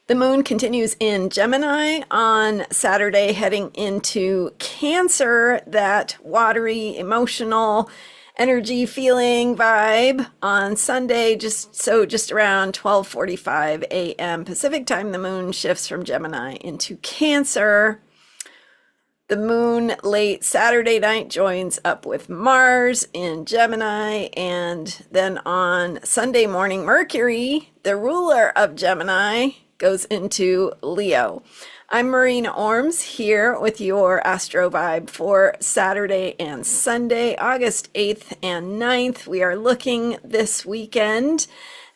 The moon continues in Gemini on Saturday, heading into Cancer, that watery, emotional, energy feeling vibe on Sunday, just around 12:45 a.m. Pacific time. The moon shifts from Gemini into Cancer. The moon late Saturday night joins up with Mars in Gemini, and then on Sunday morning, Mercury, the ruler of Gemini, goes into Leo. I'm Marina Orms here with your Astro Vibe for Saturday and Sunday, August 8th and 9th. We are looking this weekend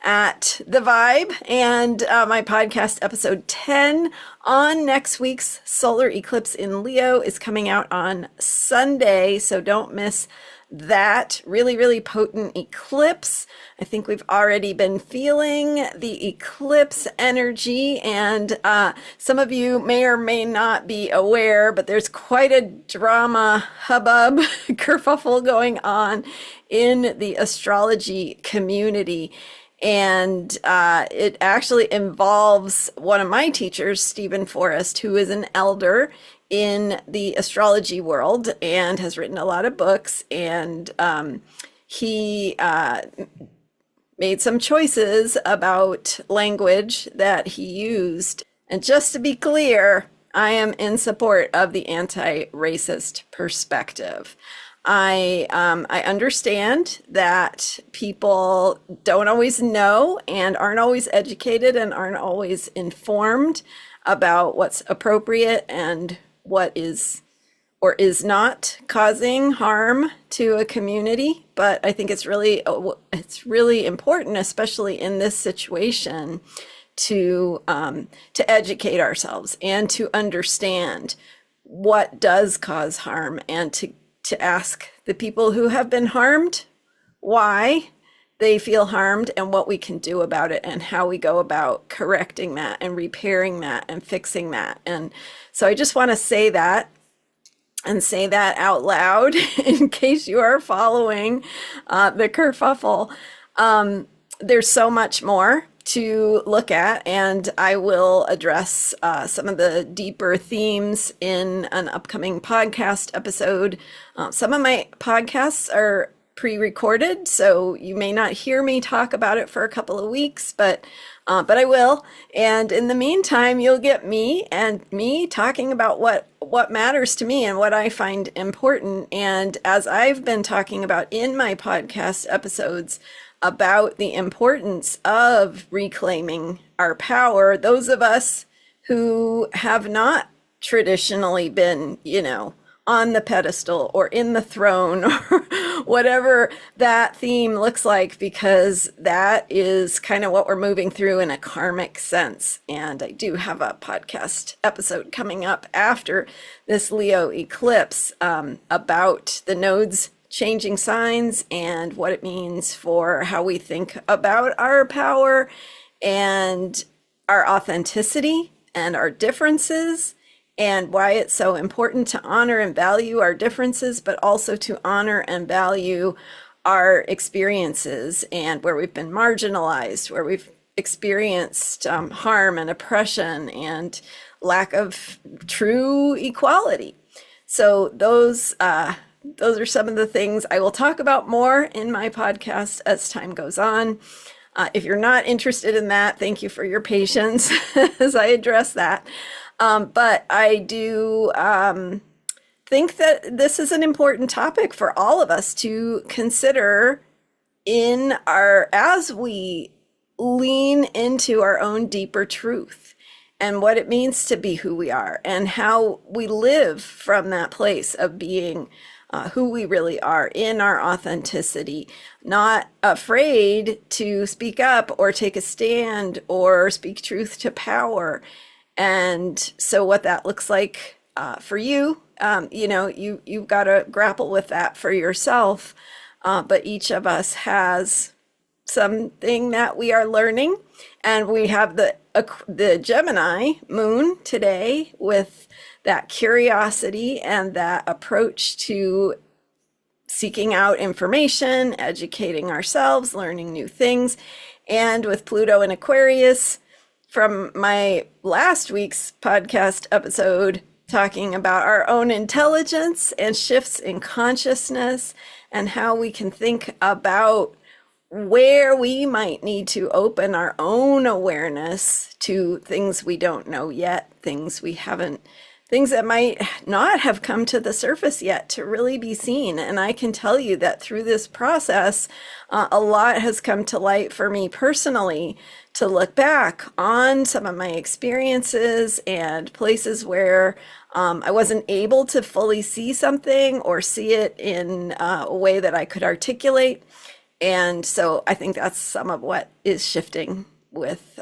at the vibe and my podcast episode 10 on next week's solar eclipse in Leo is coming out on Sunday, so don't miss that really potent eclipse. I think we've already been feeling the eclipse energy, and some of you may or may not be aware, but there's quite a drama, hubbub, kerfuffle going on in the astrology community. And it actually involves one of my teachers, Steven Forrest, who is an elder in the astrology world and has written a lot of books. And he made some choices about language that he used. And just to be clear, I am in support of the anti-racist perspective. I understand that people don't always know and aren't always educated and aren't always informed about what's appropriate and what is or is not causing harm to a community. But I think it's really important, especially in this situation, to educate ourselves and to understand what does cause harm, and to ask the people who have been harmed why they feel harmed and what we can do about it and how we go about correcting that and repairing that and fixing that. And so I just want to say that and say that out loud in case you are following the kerfuffle. There's so much more to look at, and I will address some of the deeper themes in an upcoming podcast episode. Some of my podcasts are pre-recorded, so you may not hear me talk about it for a couple of weeks, but I will. And in the meantime, you'll get me talking about what matters to me and what I find important. And as I've been talking about in my podcast episodes about the importance of reclaiming our power, those of us who have not traditionally been, on the pedestal or in the throne or whatever that theme looks like, because that is kind of what we're moving through in a karmic sense. And I do have a podcast episode coming up after this Leo eclipse about the nodes changing signs and what it means for how we think about our power and our authenticity and our differences, and why it's so important to honor and value our differences, but also to honor and value our experiences and where we've been marginalized, where we've experienced harm and oppression and lack of true equality. So those are some of the things I will talk about more in my podcast as time goes on. If you're not interested in that, thank you for your patience as I address that. But I do think that this is an important topic for all of us to consider as we lean into our own deeper truth and what it means to be who we are and how we live from that place of being who we really are in our authenticity, not afraid to speak up or take a stand or speak truth to power. And so what that looks like for you, you've got to grapple with that for yourself. But each of us has something that we are learning, and we have the Gemini moon today with that curiosity and that approach to seeking out information, educating ourselves, learning new things. And with Pluto in Aquarius, from my last week's podcast episode talking about our own intelligence and shifts in consciousness and how we can think about where we might need to open our own awareness to things we don't know yet, things that might not have come to the surface yet to really be seen. And I can tell you that through this process, a lot has come to light for me personally to look back on some of my experiences and places where I wasn't able to fully see something or see it in a way that I could articulate. And so I think that's some of what is shifting with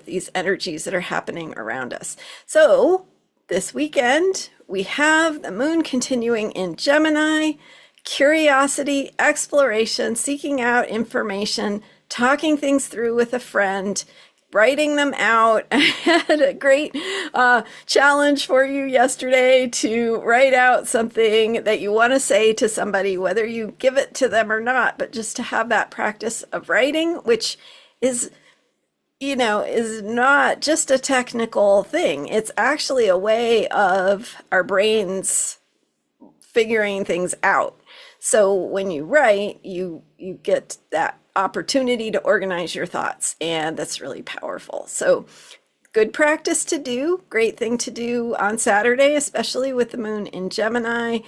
these energies that are happening around us. So this weekend, we have the moon continuing in Gemini, curiosity, exploration, seeking out information, talking things through with a friend, writing them out. I had a great challenge for you yesterday to write out something that you want to say to somebody, whether you give it to them or not, but just to have that practice of writing, which is not just a technical thing. It's actually a way of our brains figuring things out. So when you write, you get that opportunity to organize your thoughts, and that's really powerful. So good practice to do, great thing to do on Saturday, especially with the moon in Gemini.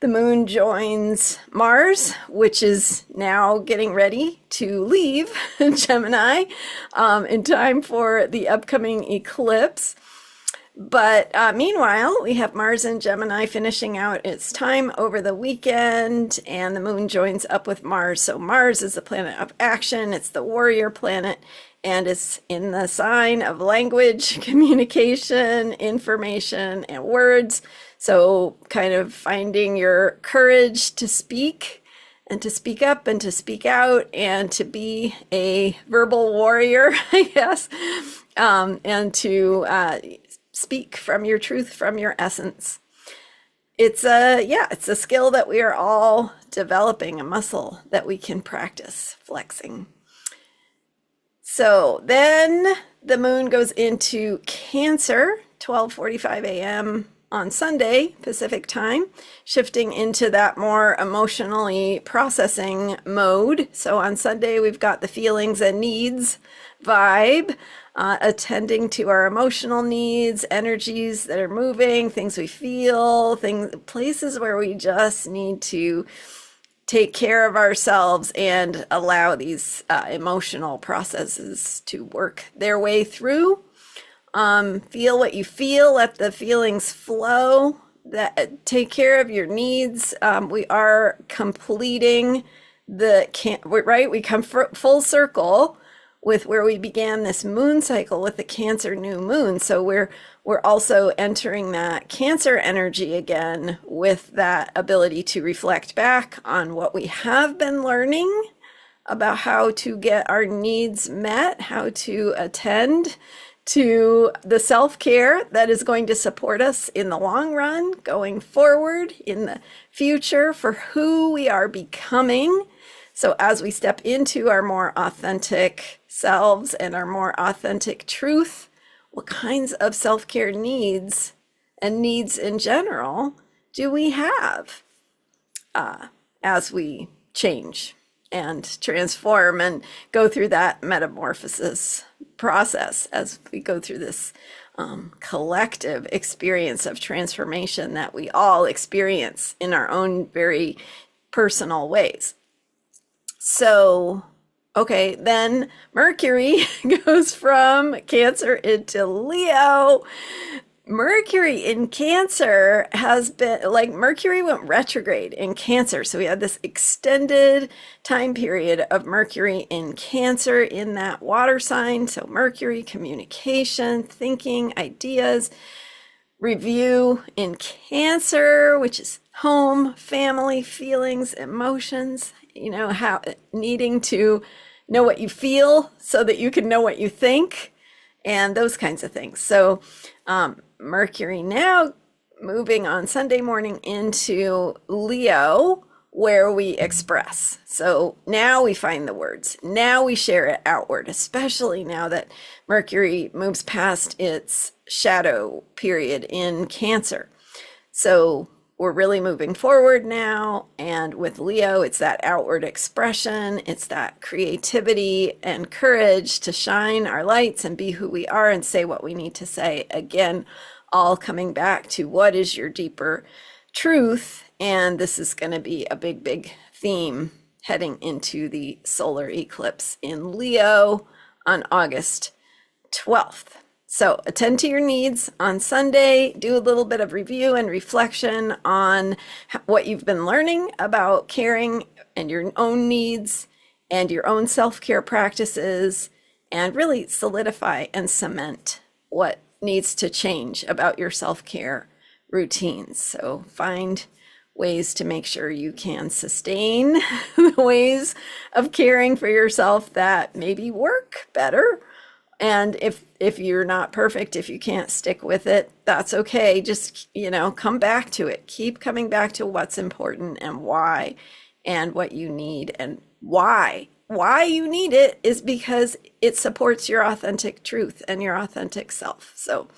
The moon joins Mars, which is now getting ready to leave Gemini in time for the upcoming eclipse. But meanwhile, we have Mars and Gemini finishing out its time over the weekend, and the moon joins up with Mars. So Mars is the planet of action. It's the warrior planet, and it's in the sign of language, communication, information, and words. So kind of finding your courage to speak and to speak up and to speak out and to be a verbal warrior, I guess, and to speak from your truth, from your essence. It's a skill that we are all developing, a muscle that we can practice flexing. So then the moon goes into Cancer, 12:45 a.m. on Sunday, Pacific time, shifting into that more emotionally processing mode. So on Sunday, we've got the feelings and needs vibe, attending to our emotional needs, energies that are moving, things we feel, places where we just need to take care of ourselves and allow these emotional processes to work their way through. Feel what you feel, let the feelings flow, take care of your needs. We are completing we come full circle with where we began this moon cycle with the Cancer new moon. So we're also entering that Cancer energy again with that ability to reflect back on what we have been learning about how to get our needs met, how to attend to the self-care that is going to support us in the long run, going forward in the future for who we are becoming. So as we step into our more authentic selves and our more authentic truth, what kinds of self-care needs and needs in general do we have as we change and transform and go through that metamorphosis process as we go through this collective experience of transformation that we all experience in our own very personal ways. So, okay, then Mercury goes from Cancer into Leo. Mercury in Cancer has been, Mercury went retrograde in Cancer. So we had this extended time period of Mercury in Cancer in that water sign. So Mercury, communication, thinking, ideas, review in Cancer, which is home, family, feelings, emotions, how needing to know what you feel so that you can know what you think and those kinds of things. So, Mercury now moving on Sunday morning into Leo where we express. So now we find the words. Now we share it outward, especially now that Mercury moves past its shadow period in Cancer. So we're really moving forward now. And with Leo, it's that outward expression. It's that creativity and courage to shine our lights and be who we are and say what we need to say. Again, all coming back to what is your deeper truth. And this is going to be a big, big theme heading into the solar eclipse in Leo on August 12th. So attend to your needs on Sunday, do a little bit of review and reflection on what you've been learning about caring and your own needs and your own self-care practices, and really solidify and cement what needs to change about your self-care routines. So find ways to make sure you can sustain the ways of caring for yourself that maybe work better. And if you're not perfect, if you can't stick with it, that's okay. Just, come back to it. Keep coming back to what's important and why, and what you need and why. Why you need it is because it supports your authentic truth and your authentic self. So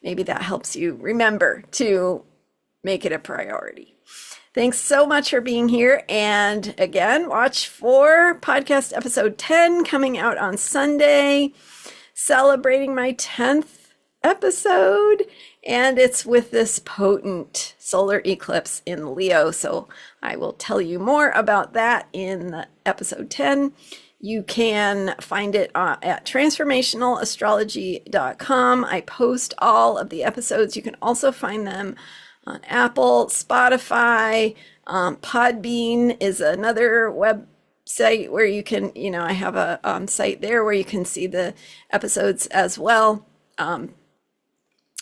maybe that helps you remember to make it a priority. Thanks so much for being here. And again, watch for podcast episode 10 coming out on Sunday, celebrating my 10th episode. And it's with this potent solar eclipse in Leo. So I will tell you more about that in episode 10. You can find it at transformationalastrology.com. I post all of the episodes. You can also find them on Apple, Spotify. Podbean is another website where you can, I have a site there where you can see the episodes as well.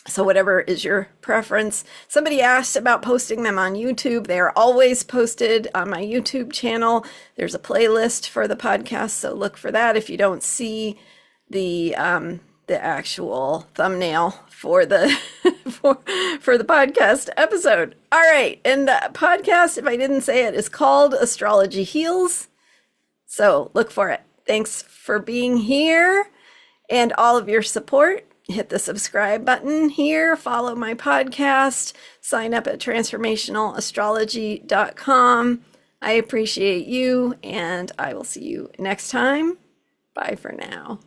So whatever is your preference. Somebody asked about posting them on YouTube. They are always posted on my YouTube channel. There's a playlist for the podcast, so look for that if you don't see the actual thumbnail for the for the podcast episode. All right, and the podcast, if I didn't say it, is called Astrology Heals. So look for it. Thanks for being here and all of your support. Hit the subscribe button here, follow my podcast, sign up at transformationalastrology.com. I appreciate you, and I will see you next time. Bye for now.